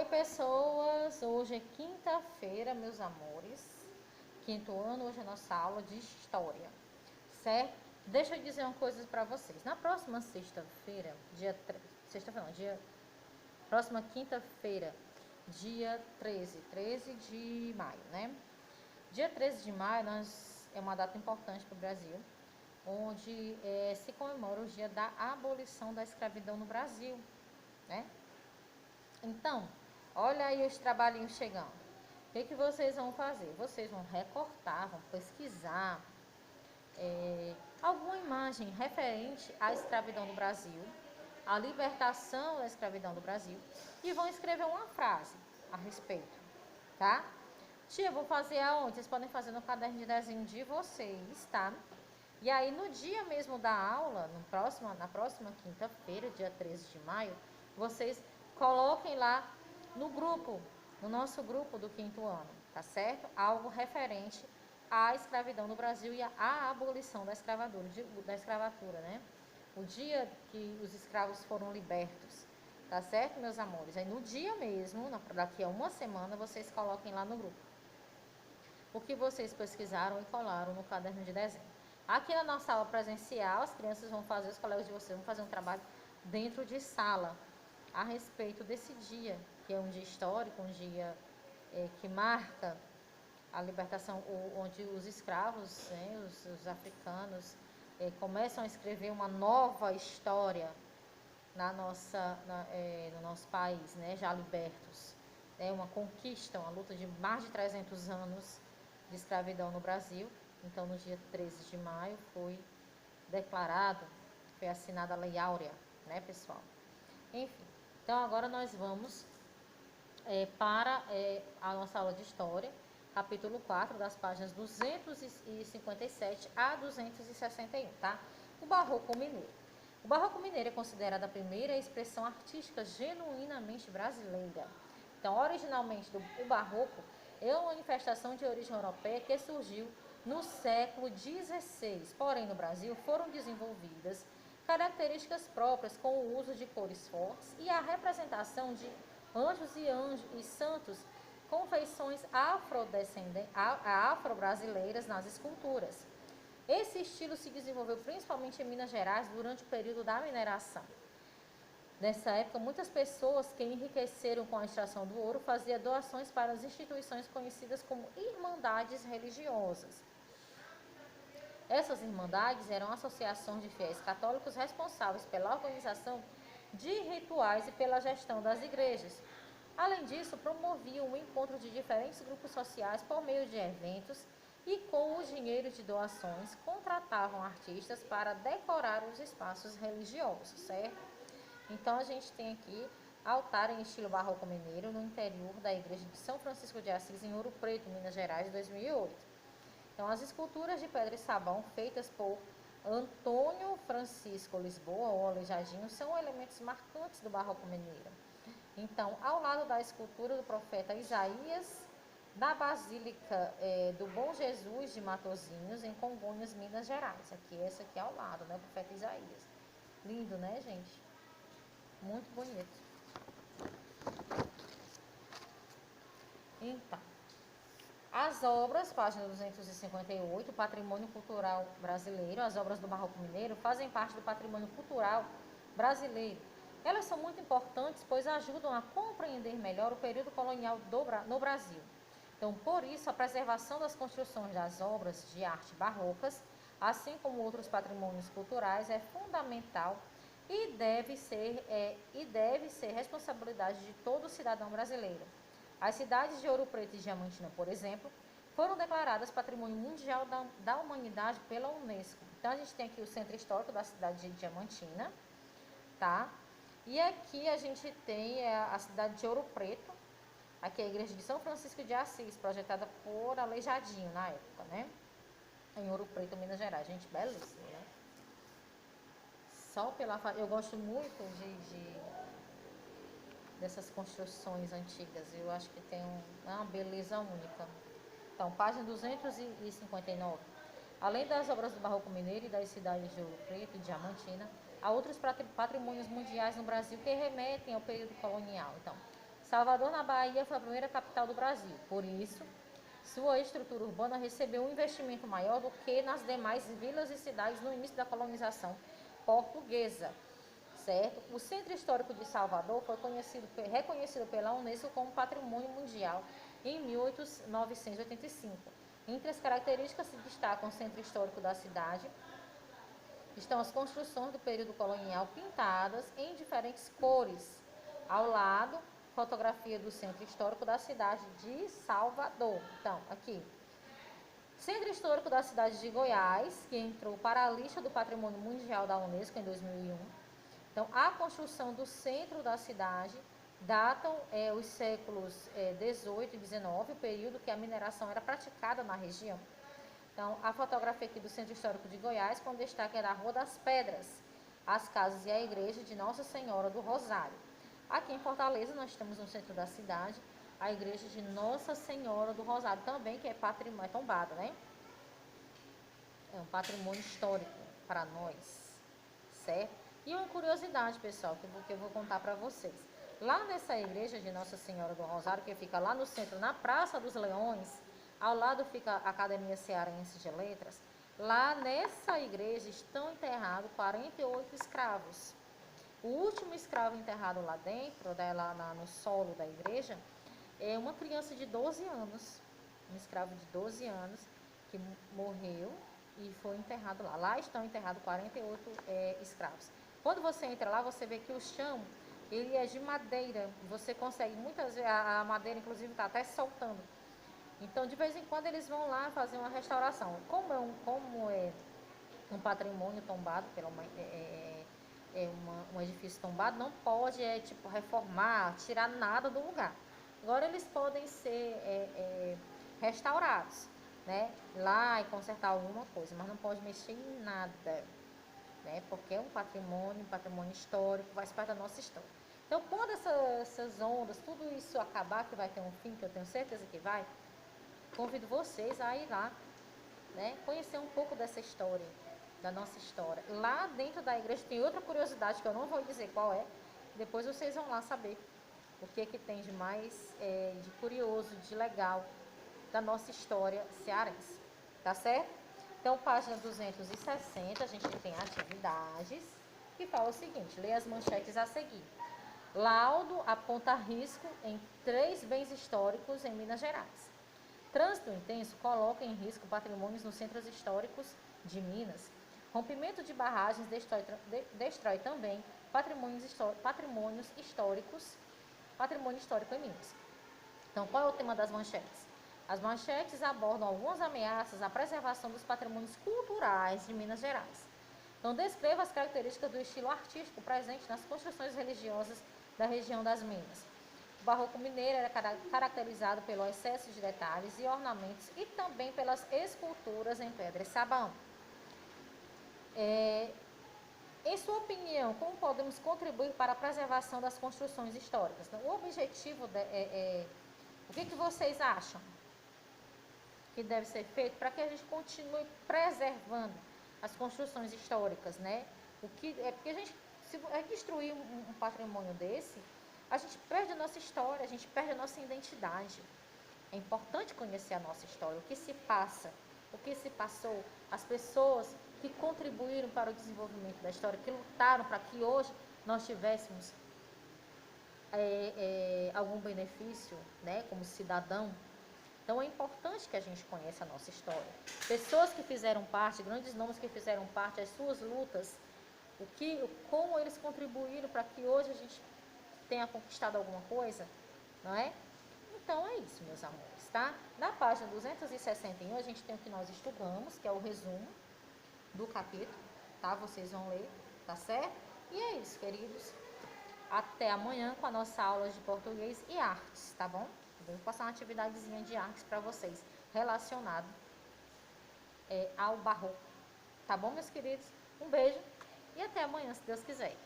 pessoas, hoje é quinta-feira, meus amores, quinto ano, hoje é nossa aula de história, certo? Deixa eu dizer uma coisa para vocês. Na próxima sexta-feira, próxima quinta-feira, dia 13 de maio, né? Dia 13 de maio é uma data importante para o Brasil, onde se comemora o dia da abolição da escravidão no Brasil, né? Então, olha aí os trabalhinhos chegando. O que vocês vão fazer? Vocês vão recortar, vão pesquisar alguma imagem referente à escravidão do Brasil, à libertação da escravidão do Brasil, e vão escrever uma frase a respeito, tá? Tia, vou fazer aonde? Vocês podem fazer no caderno de desenho de vocês, tá? E aí, no dia mesmo da aula, na próxima quinta-feira, dia 13 de maio, vocês coloquem lá no grupo, no nosso grupo do quinto ano, tá certo? Algo referente à escravidão no Brasil e à abolição da escravatura, né? O dia que os escravos foram libertos, tá certo, meus amores? Aí no dia mesmo, daqui a uma semana, vocês coloquem lá no grupo o que vocês pesquisaram e colaram no caderno de desenho. Aqui na nossa aula presencial, as crianças vão fazer, os colegas de vocês vão fazer um trabalho dentro de sala a respeito desse dia, que é um dia histórico, um dia que marca a libertação, onde os escravos, os africanos, começam a escrever uma nova história no nosso país, né, já libertos. É uma conquista, uma luta de mais de 300 anos de escravidão no Brasil. Então, no dia 13 de maio foi assinada a Lei Áurea, né, pessoal? Enfim, então agora nós vamos para a nossa aula de História, capítulo 4, das páginas 257 a 261, tá? O Barroco Mineiro. O Barroco Mineiro é considerado a primeira expressão artística genuinamente brasileira. Então, originalmente, o Barroco é uma manifestação de origem europeia que surgiu no século XVI. Porém, no Brasil foram desenvolvidas características próprias com o uso de cores fortes e a representação de anjos e santos com feições afro-brasileiras nas esculturas. Esse estilo se desenvolveu principalmente em Minas Gerais durante o período da mineração. Nessa época, muitas pessoas que enriqueceram com a extração do ouro faziam doações para as instituições conhecidas como irmandades religiosas. Essas irmandades eram associações de fiéis católicos responsáveis pela organização de rituais e pela gestão das igrejas. Além disso, promoviam o encontro de diferentes grupos sociais por meio de eventos e, com o dinheiro de doações, contratavam artistas para decorar os espaços religiosos, certo? Então, a gente tem aqui altar em estilo barroco mineiro no interior da igreja de São Francisco de Assis, em Ouro Preto, Minas Gerais, 2008. Então, as esculturas de pedra e sabão feitas por Antônio Francisco Lisboa, ou Aleijadinho, são elementos marcantes do barroco mineiro. Então, ao lado da escultura do profeta Isaías, da Basílica do Bom Jesus de Matozinhos, em Congonhas, Minas Gerais. Essa aqui ao lado, né? O profeta Isaías. Lindo, né, gente? Muito bonito. Então, as obras, página 258, Patrimônio Cultural Brasileiro, as obras do Barroco Mineiro fazem parte do patrimônio cultural brasileiro. Elas são muito importantes, pois ajudam a compreender melhor o período colonial no Brasil. Então, por isso, a preservação das construções das obras de arte barrocas, assim como outros patrimônios culturais, é fundamental e deve ser responsabilidade de todo cidadão brasileiro. As cidades de Ouro Preto e Diamantina, por exemplo, foram declaradas Patrimônio Mundial da Humanidade pela Unesco. Então, a gente tem aqui o centro histórico da cidade de Diamantina, tá? E aqui a gente tem a cidade de Ouro Preto, aqui é a igreja de São Francisco de Assis, projetada por Aleijadinho na época, né? Em Ouro Preto, Minas Gerais. Gente, belíssimo, né? Só eu gosto muito dessas construções antigas. Eu acho que tem uma beleza única. Então, página 259. Além das obras do Barroco Mineiro e das cidades de Ouro Preto e Diamantina, há outros patrimônios mundiais no Brasil que remetem ao período colonial. Então, Salvador, na Bahia, foi a primeira capital do Brasil. Por isso, sua estrutura urbana recebeu um investimento maior do que nas demais vilas e cidades no início da colonização portuguesa, certo? O Centro Histórico de Salvador foi reconhecido pela Unesco como Patrimônio Mundial em 1985. Entre as características se destacam o Centro Histórico da cidade, estão as construções do período colonial pintadas em diferentes cores. Ao lado, fotografia do Centro Histórico da cidade de Salvador. Então, aqui. Centro Histórico da cidade de Goiás, que entrou para a lista do Patrimônio Mundial da Unesco em 2001. Então, a construção do centro da cidade datam os séculos 18 e 19, o período que a mineração era praticada na região. Então, a fotografia aqui do Centro Histórico de Goiás, com destaque é da Rua das Pedras, as casas e a igreja de Nossa Senhora do Rosário. Aqui em Fortaleza, nós temos no centro da cidade a igreja de Nossa Senhora do Rosário, também, que é patrimônio, é tombada, né? É um patrimônio histórico para nós, certo? E uma curiosidade, pessoal, que eu vou contar para vocês. Lá nessa igreja de Nossa Senhora do Rosário, que fica lá no centro, na Praça dos Leões, ao lado fica a Academia Cearense de Letras. Lá nessa igreja estão enterrados 48 escravos. O último escravo enterrado lá dentro, lá no solo da igreja, é uma criança de 12 anos. Um escravo de 12 anos que morreu e foi enterrado lá. Lá estão enterrados 48 escravos. Quando você entra lá, você vê que o chão, ele é de madeira. Você consegue, muitas vezes, a madeira inclusive está até soltando. Então, de vez em quando, eles vão lá fazer uma restauração. Como é um patrimônio tombado, um edifício tombado, não pode reformar, tirar nada do lugar. Agora, eles podem ser restaurados, né? Lá e consertar alguma coisa, mas não pode mexer em nada, né? Porque é um patrimônio histórico, faz parte da nossa história. Então, quando essas ondas, tudo isso acabar, que vai ter um fim, que eu tenho certeza que vai, convido vocês a ir lá, né, conhecer um pouco dessa história, da nossa história. Lá dentro da igreja tem outra curiosidade, que eu não vou dizer qual é, depois vocês vão lá saber o que tem de mais de curioso, de legal da nossa história cearense, tá certo? Então, página 260, a gente tem atividades que fala o seguinte: lê as manchetes a seguir. Laudo aponta risco em 3 bens históricos em Minas Gerais. Trânsito intenso coloca em risco patrimônios nos centros históricos de Minas. Rompimento de barragens destrói também patrimônio histórico em Minas. Então, qual é o tema das manchetes? As manchetes abordam algumas ameaças à preservação dos patrimônios culturais de Minas Gerais. Então, descreva as características do estilo artístico presente nas construções religiosas da região das Minas. O barroco mineiro era caracterizado pelo excesso de detalhes e ornamentos e também pelas esculturas em pedra e sabão. Em sua opinião, como podemos contribuir para a preservação das construções históricas? Então, o objetivo o que vocês acham que deve ser feito para que a gente continue preservando as construções históricas, né? Porque a gente, se destruir um patrimônio desse, a gente perde a nossa história, a gente perde a nossa identidade. É importante conhecer a nossa história, o que se passa, o que se passou, as pessoas que contribuíram para o desenvolvimento da história, que lutaram para que hoje nós tivéssemos algum benefício, né, como cidadão. Então, é importante que a gente conheça a nossa história. Pessoas que fizeram parte, grandes nomes que fizeram parte, as suas lutas, como eles contribuíram para que hoje a gente tenha conquistado alguma coisa, não é? Então, é isso, meus amores, tá? Na página 261, a gente tem o que nós estudamos, que é o resumo do capítulo, tá? Vocês vão ler, tá certo? E é isso, queridos. Até amanhã com a nossa aula de português e artes, tá bom? Vou passar uma atividadezinha de artes para vocês, relacionado ao barroco. Tá bom, meus queridos? Um beijo e até amanhã, se Deus quiser.